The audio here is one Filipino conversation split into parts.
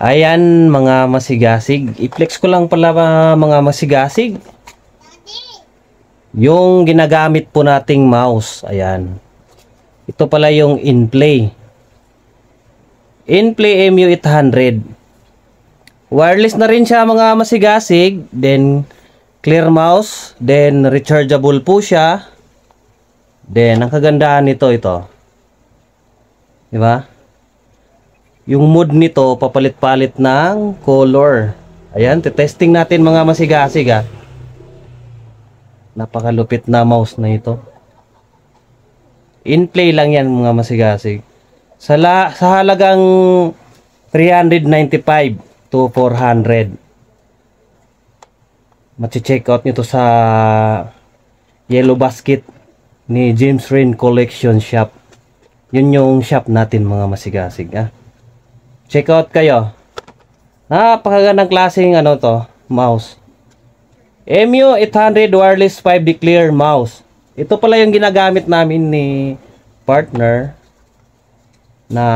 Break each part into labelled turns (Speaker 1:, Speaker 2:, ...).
Speaker 1: Ayan mga masigasig, i-flex ko lang pala mga masigasig yung ginagamit po nating mouse. Ayan, ito pala yung InPlay MU800. Wireless na rin siya mga masigasig, then clear mouse, then rechargeable po siya. Then ang kagandahan nito, ito, diba? Yung mood nito, papalit-palit ng color. Ayan, testing natin mga masigasig ha. Napakalupit na mouse na ito. InPlay lang yan mga masigasig. Sa halagang 395 to 400. Machi-check out nito sa Yellow Basket ni James Rain Collection Shop. Yun yung shop natin mga masigasig ha. Check out kayo. Napakagandang klaseng ano to, mouse. MU800 wireless 5D clear mouse. Ito pala yung ginagamit namin ni partner na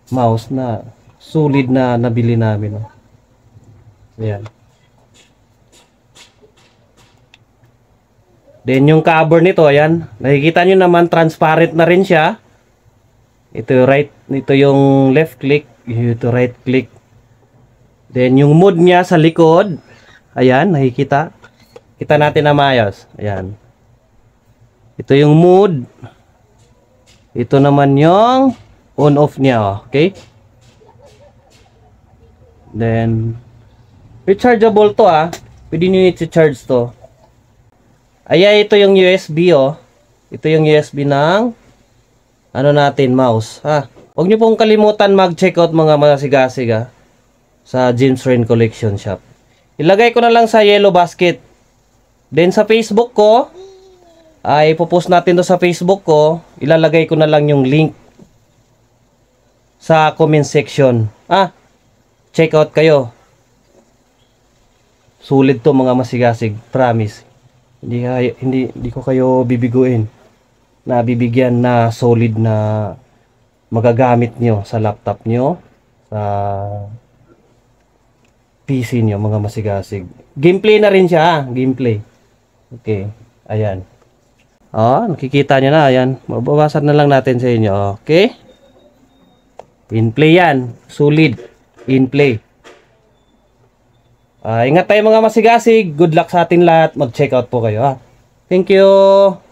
Speaker 1: mouse na solid na nabili namin. Ayan. Then yung cover nito, ayan. Nakikita nyo naman transparent na rin siya. Ito yung left click, ito right click. Then yung mode niya sa likod, ayan, nakikita. Kita natin na maayos. Ayan. Ito yung mode. Ito naman yung on off niya, okay? Then rechargeable to Pwede niyo i-charge to. Ayan, ito yung USB Ito yung USB ng ano natin, mouse Huwag niyo pong kalimutan mag-check out mga masigasig sa James Rain Collection Shop. Ilagay ko na lang sa Yellow Basket. Then sa Facebook ko, ay ipopost natin to sa Facebook ko. Ilalagay ko na lang yung link sa comment section. Check out kayo. Sulit to mga masigasig, promise. Hindi ko kayo bibiguin. Nabibigyan na solid na magagamit nyo sa laptop nyo, sa PC nyo mga masigasig. Gameplay na rin siya gameplay. Okay, ayan. Nakikita nyo na, ayan. Mababasan na lang natin sa inyo, okay? InPlay yan, solid InPlay. Ingat tayo mga masigasig. Good luck sa atin lahat. Mag-check out po kayo Thank you.